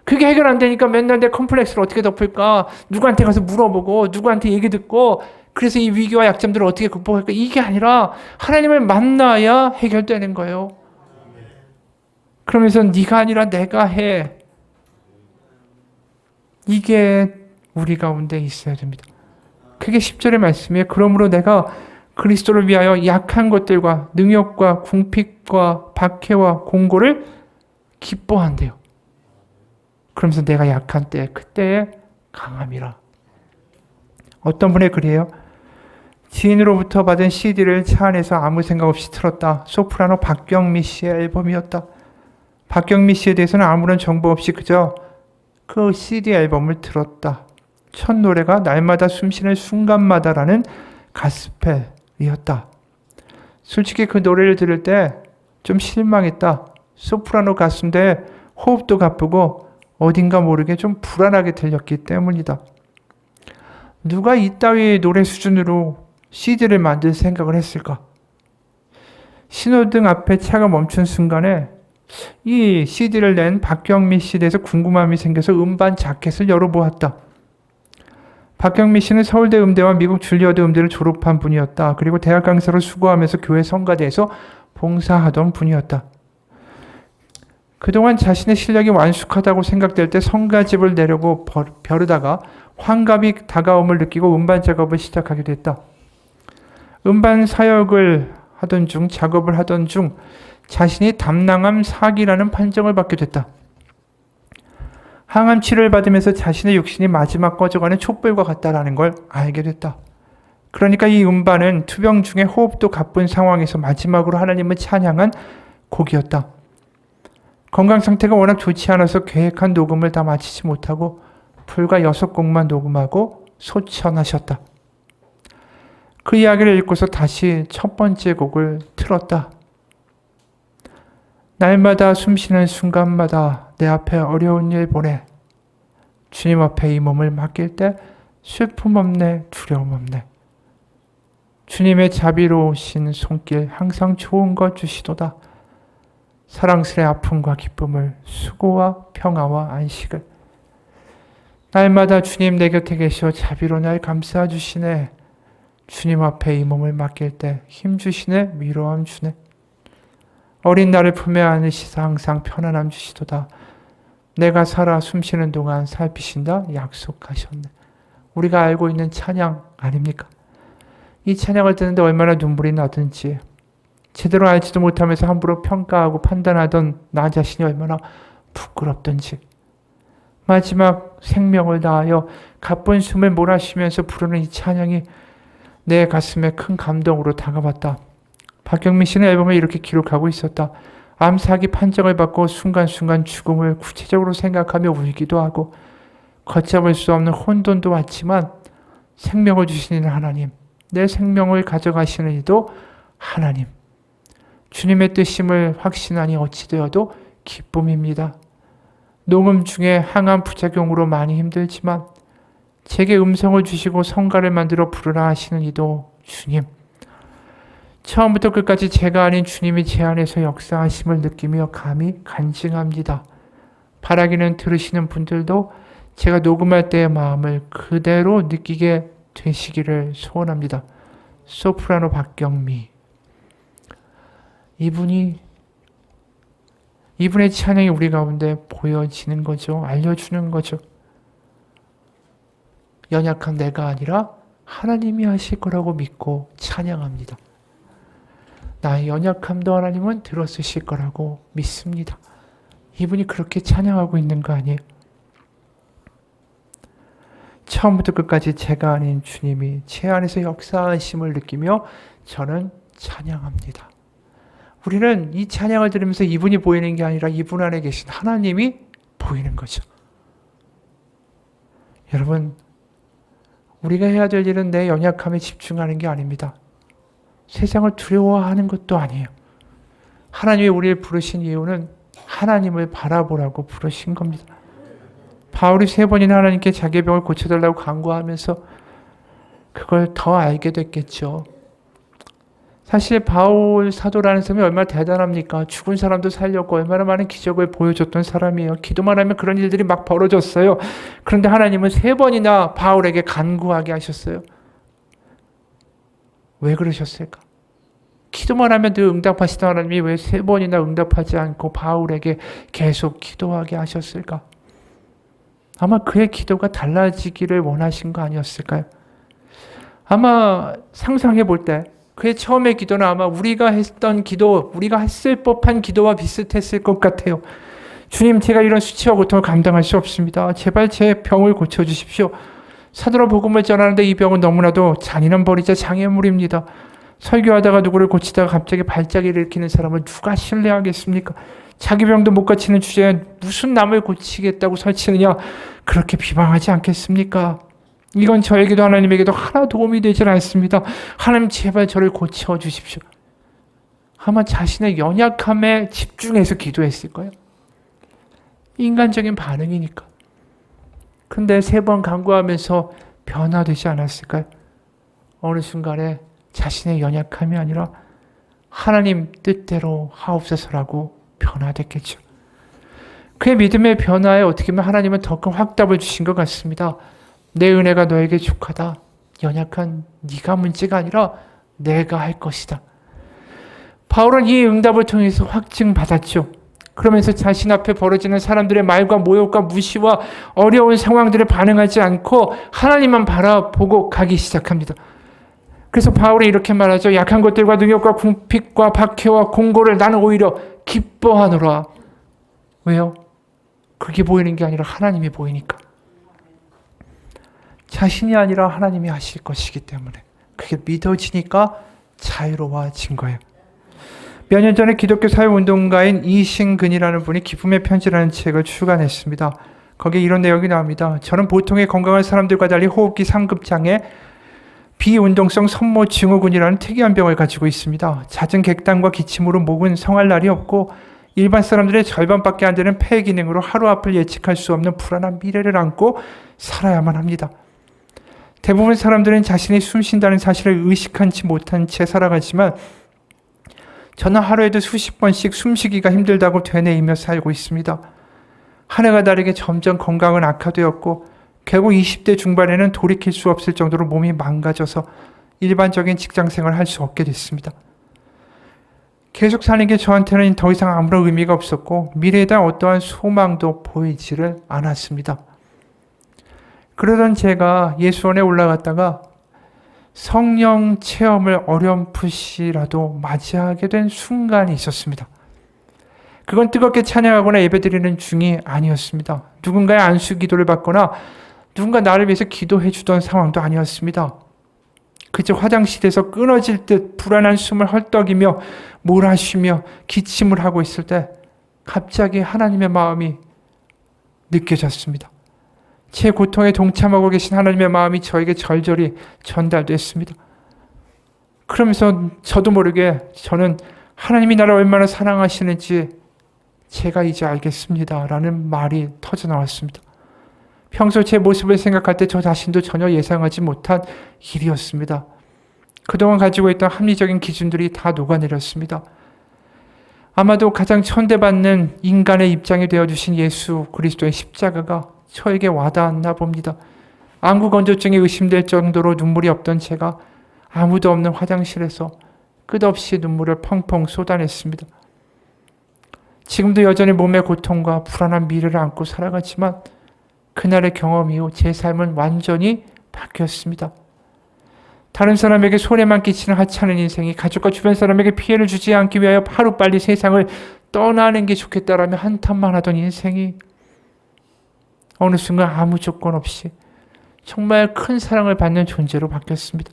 그게 해결 안 되니까 맨날 내 컴플렉스를 어떻게 덮을까? 누구한테 가서 물어보고 누구한테 얘기 듣고 그래서 이 위기와 약점들을 어떻게 극복할까? 이게 아니라 하나님을 만나야 해결되는 거예요. 그러면서 네가 아니라 내가 해. 이게 우리 가운데 있어야 됩니다. 그게 10절의 말씀이에요. 그러므로 내가 그리스도를 위하여 약한 것들과 능욕과 궁핍과 박해와 공고를 기뻐한대요. 그러면서 내가 약한 때 그때에 강함이라. 어떤 분의 글이에요? 지인으로부터 받은 CD를 차 안에서 아무 생각 없이 틀었다. 소프라노 박경미 씨의 앨범이었다. 박경미 씨에 대해서는 아무런 정보 없이 그저 그 CD 앨범을 틀었다. 첫 노래가 날마다 숨쉬는 순간마다라는 가스펠이었다. 솔직히 그 노래를 들을 때 좀 실망했다. 소프라노 가수인데 호흡도 가쁘고 어딘가 모르게 좀 불안하게 들렸기 때문이다. 누가 이따위 노래 수준으로 CD를 만들 생각을 했을까? 신호등 앞에 차가 멈춘 순간에 이 CD를 낸 박경미 씨에 대해서 궁금함이 생겨서 음반 자켓을 열어보았다. 박경미 씨는 서울대 음대와 미국 줄리어드 음대를 졸업한 분이었다. 그리고 대학 강사로 수고하면서 교회 성가대에서 봉사하던 분이었다. 그동안 자신의 실력이 완숙하다고 생각될 때 성가집을 내려고 벼르다가 환갑이 다가옴을 느끼고 음반 작업을 시작하게 됐다. 음반 사역을 하던 중, 작업을 하던 중 자신이 담낭암 4기라는 판정을 받게 됐다. 항암 치료를 받으면서 자신의 육신이 마지막 꺼져가는 촛불과 같다라는 걸 알게 됐다. 그러니까 이 음반은 투병 중에 호흡도 가쁜 상황에서 마지막으로 하나님을 찬양한 곡이었다. 건강 상태가 워낙 좋지 않아서 계획한 녹음을 다 마치지 못하고 불과 6곡만 녹음하고 소천하셨다. 그 이야기를 읽고서 다시 첫 번째 곡을 틀었다. 날마다 숨쉬는 순간마다 내 앞에 어려운 일 보내. 주님 앞에 이 몸을 맡길 때 슬픔 없네, 두려움 없네. 주님의 자비로우신 손길 항상 좋은 것 주시도다. 사랑스레 아픔과 기쁨을, 수고와 평화와 안식을. 날마다 주님 내 곁에 계셔 자비로 날 감싸 주시네. 주님 앞에 이 몸을 맡길 때 힘 주시네, 위로함 주네. 어린 나를 품에 안으시사 항상 편안함 주시도다. 내가 살아 숨쉬는 동안 살피신다 약속하셨네. 우리가 알고 있는 찬양 아닙니까? 이 찬양을 듣는데 얼마나 눈물이 나든지 제대로 알지도 못하면서 함부로 평가하고 판단하던 나 자신이 얼마나 부끄럽던지 마지막 생명을 다하여 가쁜 숨을 몰아쉬면서 부르는 이 찬양이 내 가슴에 큰 감동으로 다가왔다. 박경민 씨는 앨범에 이렇게 기록하고 있었다. 암 4기 판정을 받고 순간순간 죽음을 구체적으로 생각하며 울기도 하고 걷잡을 수 없는 혼돈도 왔지만 생명을 주시는 하나님, 내 생명을 가져가시는 이도 하나님, 주님의 뜻임을 확신하니 어찌되어도 기쁨입니다. 녹음 중에 항암 부작용으로 많이 힘들지만 제게 음성을 주시고 성가를 만들어 부르라 하시는 이도 주님, 처음부터 끝까지 제가 아닌 주님이 제 안에서 역사하심을 느끼며 감히 간증합니다. 바라기는 들으시는 분들도 제가 녹음할 때의 마음을 그대로 느끼게 되시기를 소원합니다. 소프라노 박경미. 이분의 찬양이 우리 가운데 보여지는 거죠. 알려주는 거죠. 연약한 내가 아니라 하나님이 하실 거라고 믿고 찬양합니다. 나의 연약함도 하나님은 들어쓰실 거라고 믿습니다. 이분이 그렇게 찬양하고 있는 거 아니에요? 처음부터 끝까지 제가 아닌 주님이 제 안에서 역사하심을 느끼며 저는 찬양합니다. 우리는 이 찬양을 들으면서 이분이 보이는 게 아니라 이분 안에 계신 하나님이 보이는 거죠. 여러분, 우리가 해야 될 일은 내 연약함에 집중하는 게 아닙니다. 세상을 두려워하는 것도 아니에요. 하나님이 우리를 부르신 이유는 하나님을 바라보라고 부르신 겁니다. 바울이 3번이나 하나님께 자기의 병을 고쳐달라고 간구하면서 그걸 더 알게 됐겠죠. 사실 바울 사도라는 사람이 얼마나 대단합니까? 죽은 사람도 살렸고 얼마나 많은 기적을 보여줬던 사람이에요. 기도만 하면 그런 일들이 막 벌어졌어요. 그런데 하나님은 3번이나 바울에게 간구하게 하셨어요. 왜 그러셨을까? 기도만 하면 늘 응답하시던 하나님이 왜 3번이나 응답하지 않고 바울에게 계속 기도하게 하셨을까? 아마 그의 기도가 달라지기를 원하신 거 아니었을까요? 아마 상상해 볼 때 그의 처음의 기도는 아마 우리가 했던 기도, 우리가 했을 법한 기도와 비슷했을 것 같아요. 주님, 제가 이런 수치와 고통을 감당할 수 없습니다. 제발 제 병을 고쳐주십시오. 사도로 복음을 전하는데 이 병은 너무나도 잔인한 벌이자 장애물입니다. 설교하다가 누구를 고치다가 갑자기 발작을 일으키는 사람을 누가 신뢰하겠습니까? 자기 병도 못 고치는 주제에 무슨 남을 고치겠다고 설치느냐, 그렇게 비방하지 않겠습니까? 이건 저에게도 하나님에게도 하나 도움이 되질 않습니다. 하나님 제발 저를 고쳐주십시오. 아마 자신의 연약함에 집중해서 기도했을 거예요. 인간적인 반응이니까. 근데 3번 간구하면서 변화되지 않았을까요? 어느 순간에 자신의 연약함이 아니라 하나님 뜻대로 하옵소서라고 변화됐겠죠. 그의 믿음의 변화에 어떻게 보면 하나님은 더 큰 확답을 주신 것 같습니다. 내 은혜가 너에게 족하다. 연약한 네가 문제가 아니라 내가 할 것이다. 바울은 이 응답을 통해서 확증받았죠. 그러면서 자신 앞에 벌어지는 사람들의 말과 모욕과 무시와 어려운 상황들에 반응하지 않고 하나님만 바라보고 가기 시작합니다. 그래서 바울이 이렇게 말하죠. 약한 것들과 능욕과 궁핍과 박해와 공고를 나는 오히려 기뻐하노라. 왜요? 그게 보이는 게 아니라 하나님이 보이니까. 자신이 아니라 하나님이 하실 것이기 때문에 그게 믿어지니까 자유로워진 거예요. 몇 년 전에 기독교 사회운동가인 이신근이라는 분이 기쁨의 편지라는 책을 출간했습니다. 거기에 이런 내용이 나옵니다. 저는 보통의 건강한 사람들과 달리 호흡기 상급장애, 비운동성 섬모 증후군이라는 특이한 병을 가지고 있습니다. 잦은 객단과 기침으로 목은 성할 날이 없고 일반 사람들의 절반밖에 안 되는 폐 기능으로 하루 앞을 예측할 수 없는 불안한 미래를 안고 살아야만 합니다. 대부분 사람들은 자신이 숨쉰다는 사실을 의식하지 못한 채 살아가지만 저는 하루에도 수십 번씩 숨쉬기가 힘들다고 되뇌이며 살고 있습니다. 한 해가 다르게 점점 건강은 악화되었고 결국 20대 중반에는 돌이킬 수 없을 정도로 몸이 망가져서 일반적인 직장생활을 할 수 없게 됐습니다. 계속 사는 게 저한테는 더 이상 아무런 의미가 없었고 미래에 대한 어떠한 소망도 보이지를 않았습니다. 그러던 제가 예수원에 올라갔다가 성령 체험을 어렴풋이라도 맞이하게 된 순간이 있었습니다. 그건 뜨겁게 찬양하거나 예배드리는 중이 아니었습니다. 누군가의 안수 기도를 받거나 누군가 나를 위해서 기도해 주던 상황도 아니었습니다. 그저 화장실에서 끊어질 듯 불안한 숨을 헐떡이며 몰아쉬며 기침을 하고 있을 때 갑자기 하나님의 마음이 느껴졌습니다. 제 고통에 동참하고 계신 하나님의 마음이 저에게 절절히 전달됐습니다. 그러면서 저도 모르게 저는 하나님이 나를 얼마나 사랑하시는지 제가 이제 알겠습니다. 라는 말이 터져나왔습니다. 평소 제 모습을 생각할 때 저 자신도 전혀 예상하지 못한 일이었습니다. 그동안 가지고 있던 합리적인 기준들이 다 녹아내렸습니다. 아마도 가장 천대받는 인간의 입장이 되어주신 예수 그리스도의 십자가가 저에게 와닿았나 봅니다. 안구건조증이 의심될 정도로 눈물이 없던 제가 아무도 없는 화장실에서 끝없이 눈물을 펑펑 쏟아냈습니다. 지금도 여전히 몸의 고통과 불안한 미래를 안고 살아가지만 그날의 경험 이후 제 삶은 완전히 바뀌었습니다. 다른 사람에게 손해만 끼치는 하찮은 인생이 가족과 주변 사람에게 피해를 주지 않기 위하여 하루빨리 세상을 떠나는 게 좋겠다라며 한탄만 하던 인생이 어느 순간 아무 조건 없이 정말 큰 사랑을 받는 존재로 바뀌었습니다.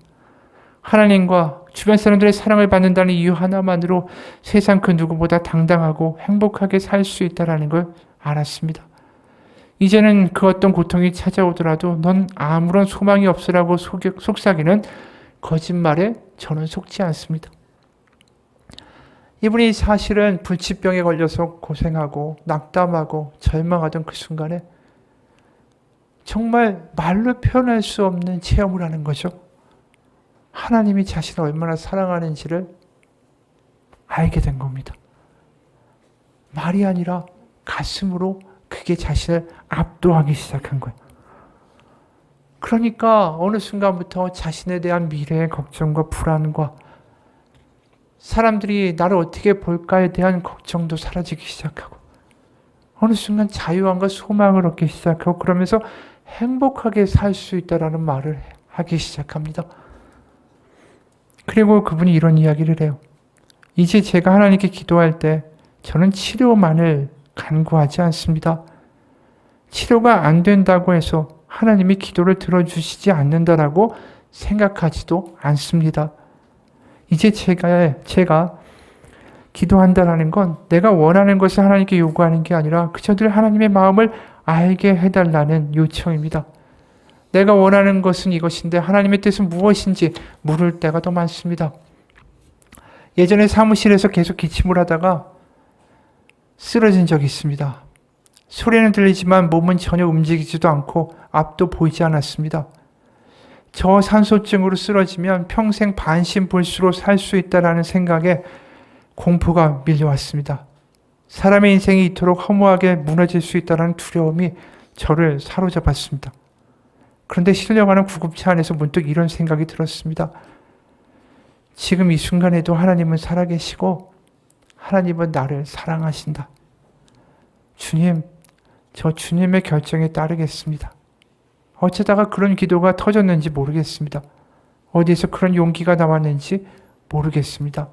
하나님과 주변 사람들의 사랑을 받는다는 이유 하나만으로 세상 그 누구보다 당당하고 행복하게 살 수 있다는 걸 알았습니다. 이제는 그 어떤 고통이 찾아오더라도 넌 아무런 소망이 없으라고 속삭이는 거짓말에 저는 속지 않습니다. 이분이 사실은 불치병에 걸려서 고생하고 낙담하고 절망하던 그 순간에 정말 말로 표현할 수 없는 체험을 하는 거죠. 하나님이 자신을 얼마나 사랑하는지를 알게 된 겁니다. 말이 아니라 가슴으로 그게 자신을 압도하기 시작한 거예요. 그러니까 어느 순간부터 자신에 대한 미래의 걱정과 불안과 사람들이 나를 어떻게 볼까에 대한 걱정도 사라지기 시작하고 어느 순간 자유함과 소망을 얻기 시작하고 그러면서 행복하게 살 수 있다라는 말을 하기 시작합니다. 그리고 그분이 이런 이야기를 해요. 이제 제가 하나님께 기도할 때 저는 치료만을 간구하지 않습니다. 치료가 안 된다고 해서 하나님이 기도를 들어주시지 않는다라고 생각하지도 않습니다. 이제 제가 기도한다라는 건 내가 원하는 것을 하나님께 요구하는 게 아니라 그저 늘 하나님의 마음을 알게 해달라는 요청입니다. 내가 원하는 것은 이것인데 하나님의 뜻은 무엇인지 물을 때가 더 많습니다. 예전에 사무실에서 계속 기침을 하다가 쓰러진 적이 있습니다. 소리는 들리지만 몸은 전혀 움직이지도 않고 앞도 보이지 않았습니다. 저산소증으로 쓰러지면 평생 반신불수로 살 수 있다는 생각에 공포가 밀려왔습니다. 사람의 인생이 이토록 허무하게 무너질 수 있다는 두려움이 저를 사로잡았습니다. 그런데 실려가는 구급차 안에서 문득 이런 생각이 들었습니다. 지금 이 순간에도 하나님은 살아계시고 하나님은 나를 사랑하신다. 주님, 저 주님의 결정에 따르겠습니다. 어쩌다가 그런 기도가 터졌는지 모르겠습니다. 어디에서 그런 용기가 나왔는지 모르겠습니다.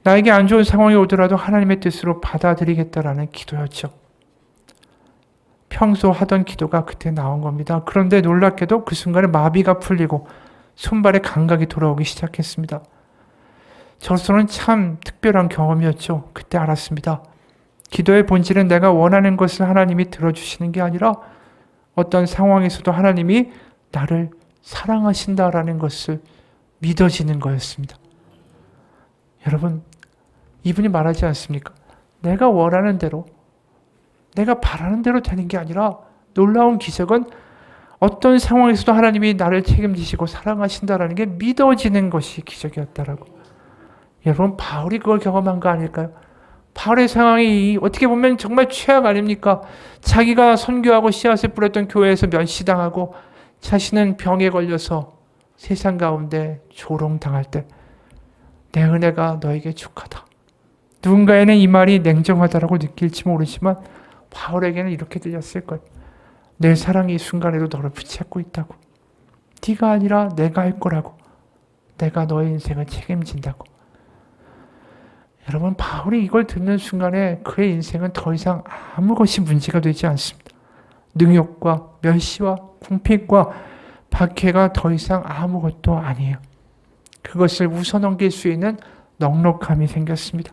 나에게 안 좋은 상황이 오더라도 하나님의 뜻으로 받아들이겠다라는 기도였죠. 평소 하던 기도가 그때 나온 겁니다. 그런데 놀랍게도 그 순간에 마비가 풀리고 손발에 감각이 돌아오기 시작했습니다. 저로서는 참 특별한 경험이었죠. 그때 알았습니다. 기도의 본질은 내가 원하는 것을 하나님이 들어주시는 게 아니라 어떤 상황에서도 하나님이 나를 사랑하신다라는 것을 믿어지는 거였습니다. 여러분, 이분이 말하지 않습니까? 내가 원하는 대로, 내가 바라는 대로 되는 게 아니라 놀라운 기적은 어떤 상황에서도 하나님이 나를 책임지시고 사랑하신다라는 게 믿어지는 것이 기적이었다라고. 여러분, 바울이 그걸 경험한 거 아닐까요? 바울의 상황이 어떻게 보면 정말 최악 아닙니까? 자기가 선교하고 씨앗을 뿌렸던 교회에서 멸시당하고 자신은 병에 걸려서 세상 가운데 조롱당할 때 내 은혜가 너에게 족하다. 누군가에는 이 말이 냉정하다라고 느낄지 모르지만 바울에게는 이렇게 들렸을 거예요. 내 사랑이 이 순간에도 너를 붙잡고 있다고. 네가 아니라 내가 할 거라고. 내가 너의 인생을 책임진다고. 여러분, 바울이 이걸 듣는 순간에 그의 인생은 더 이상 아무 것이 문제가 되지 않습니다. 능욕과 멸시와 궁핍과 박해가 더 이상 아무것도 아니에요. 그것을 웃어넘길 수 있는 넉넉함이 생겼습니다.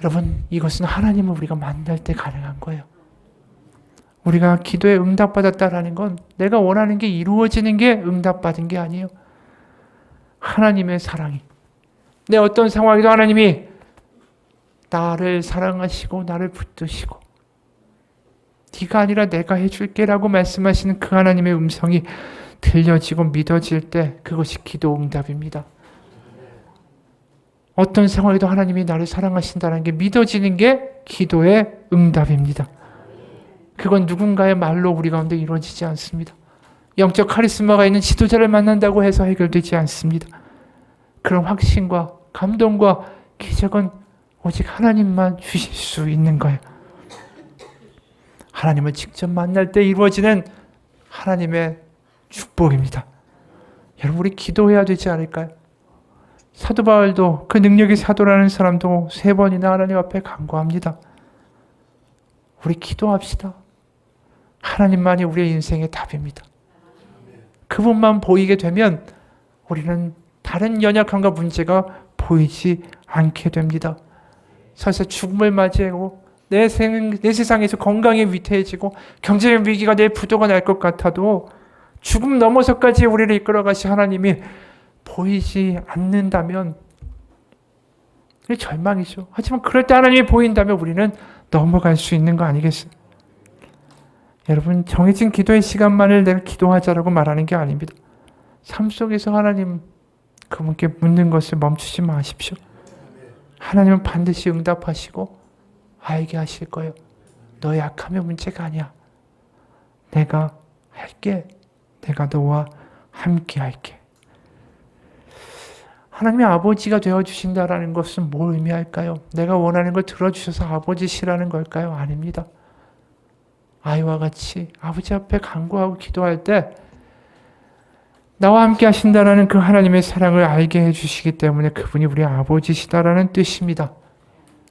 여러분, 이것은 하나님을 우리가 만날 때 가능한 거예요. 우리가 기도에 응답받았다라는 건 내가 원하는 게 이루어지는 게 응답받은 게 아니에요. 하나님의 사랑이. 내 어떤 상황에도 하나님이 나를 사랑하시고 나를 붙드시고 네가 아니라 내가 해줄게 라고 말씀하시는 그 하나님의 음성이 들려지고 믿어질 때 그것이 기도 응답입니다. 어떤 상황에도 하나님이 나를 사랑하신다는 게 믿어지는 게 기도의 응답입니다. 그건 누군가의 말로 우리 가운데 이루어지지 않습니다. 영적 카리스마가 있는 지도자를 만난다고 해서 해결되지 않습니다. 그런 확신과 감동과 기적은 오직 하나님만 주실 수 있는 거예요. 하나님을 직접 만날 때 이루어지는 하나님의 축복입니다. 여러분, 우리 기도해야 되지 않을까요? 사도 바울도, 그 능력이 사도라는 사람도 3번이나 하나님 앞에 간구합니다. 우리 기도합시다. 하나님만이 우리의 인생의 답입니다. 그분만 보이게 되면 우리는 다른 연약함과 문제가 보이지 않게 됩니다. 설사 죽음을 맞이하고 내 세상에서 건강이 위태해지고 경제적 위기가 내 부도가 날 것 같아도 죽음 넘어서까지 우리를 이끌어 가신 하나님이 보이지 않는다면 그게 절망이죠. 하지만 그럴 때 하나님이 보인다면 우리는 넘어갈 수 있는 거 아니겠어요? 여러분, 정해진 기도의 시간만을 내가 기도하자라고 말하는 게 아닙니다. 삶 속에서 하나님 그분께 묻는 것을 멈추지 마십시오. 하나님은 반드시 응답하시고 알게 하실 거예요. 너 약하면 문제가 아니야. 내가 할게. 내가 너와 함께 할게. 하나님의 아버지가 되어주신다라는 것은 뭘 의미할까요? 내가 원하는 걸 들어주셔서 아버지시라는 걸까요? 아닙니다. 아이와 같이 아버지 앞에 간구하고 기도할 때 나와 함께 하신다라는 그 하나님의 사랑을 알게 해주시기 때문에 그분이 우리 아버지시다라는 뜻입니다.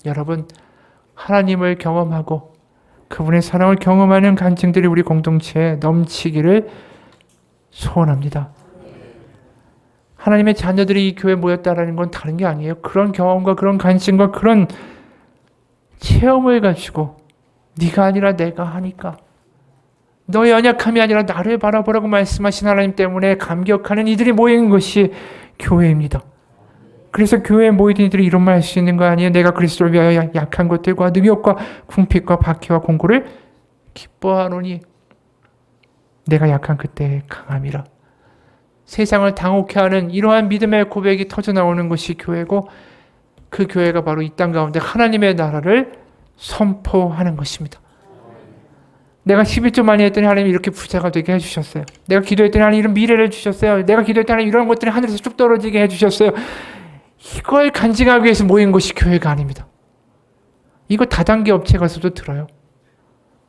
여러분, 하나님을 경험하고 그분의 사랑을 경험하는 간증들이 우리 공동체에 넘치기를 소원합니다. 하나님의 자녀들이 이 교회에 모였다라는 건 다른 게 아니에요. 그런 경험과 그런 간증과 그런 체험을 가지고 네가 아니라 내가 하니까 너의 연약함이 아니라 나를 바라보라고 말씀하신 하나님 때문에 감격하는 이들이 모이는 것이 교회입니다. 그래서 교회에 모이는 이들이 이런 말 할 수 있는 거 아니에요? 내가 그리스도를 위하여 약한 것들과 능욕과 궁핍과 박해와 공고를 기뻐하노니 내가 약한 그때의 강함이라. 세상을 당혹해 하는 이러한 믿음의 고백이 터져나오는 것이 교회고 그 교회가 바로 이 땅 가운데 하나님의 나라를 선포하는 것입니다. 내가 11조 많이 했더니 하나님이 이렇게 부자가 되게 해주셨어요. 내가 기도했더니 하나님 이런 미래를 주셨어요. 내가 기도했더니 하나님 이런 것들이 하늘에서 쭉 떨어지게 해주셨어요. 이걸 간증하기 위해서 모인 것이 교회가 아닙니다. 이거 다단계 업체 가서도 들어요.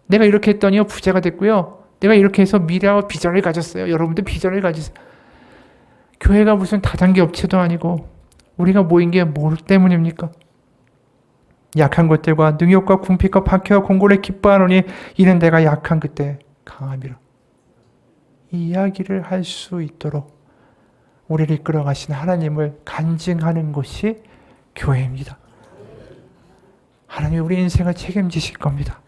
내가 이렇게 했더니요 부자가 됐고요. 내가 이렇게 해서 미래와 비전을 가졌어요. 여러분도 비전을 가지세요. 교회가 무슨 다단계 업체도 아니고 우리가 모인 게 뭐 때문입니까? 약한 것들과 능욕과 궁핍과 박해와 공고를 기뻐하노니 이는 내가 약한 그때 강함이라. 이 이야기를 할 수 있도록 우리를 이끌어 가신 하나님을 간증하는 것이 교회입니다. 하나님이 우리 인생을 책임지실 겁니다.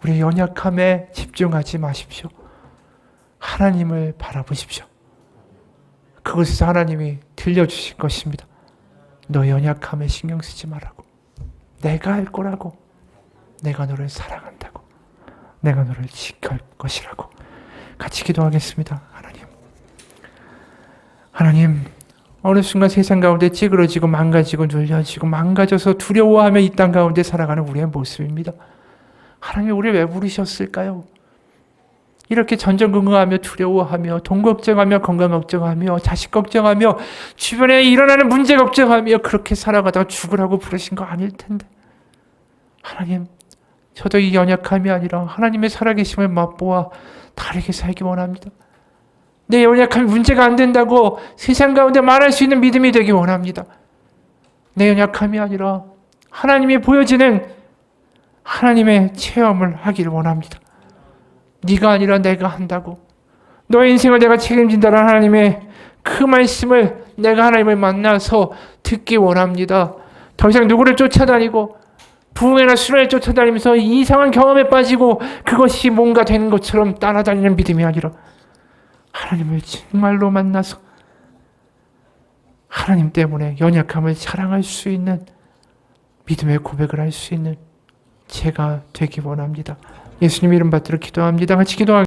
우리 연약함에 집중하지 마십시오. 하나님을 바라보십시오. 그것에서 하나님이 들려주실 것입니다. 너 연약함에 신경 쓰지 말라고. 내가 할 거라고. 내가 너를 사랑한다고. 내가 너를 지킬 것이라고. 같이 기도하겠습니다. 하나님, 어느 순간 세상 가운데 찌그러지고 망가지고 눌려지고 망가져서 두려워하며 이 땅 가운데 살아가는 우리의 모습입니다. 하나님, 우리를 왜 부르셨을까요? 이렇게 전전긍긍하며 두려워하며 돈 걱정하며 건강 걱정하며 자식 걱정하며 주변에 일어나는 문제 걱정하며 그렇게 살아가다가 죽으라고 부르신 거 아닐 텐데. 하나님, 저도 이 연약함이 아니라 하나님의 살아계심을 맛보아 다르게 살기 원합니다. 내 연약함이 문제가 안 된다고 세상 가운데 말할 수 있는 믿음이 되기 원합니다. 내 연약함이 아니라 하나님이 보여지는 하나님의 체험을 하기를 원합니다. 네가 아니라 내가 한다고. 너의 인생을 내가 책임진다는 하나님의 그 말씀을 내가 하나님을 만나서 듣기 원합니다. 더 이상 누구를 쫓아다니고 부흥회나 수련회 쫓아다니면서 이상한 경험에 빠지고 그것이 뭔가 되는 것처럼 따라다니는 믿음이 아니라 하나님을 정말로 만나서 하나님 때문에 연약함을 자랑할 수 있는 믿음의 고백을 할 수 있는 제가 되기 원합니다. 예수님 이름 받들어 기도합니다. 같이 기도하겠습니다.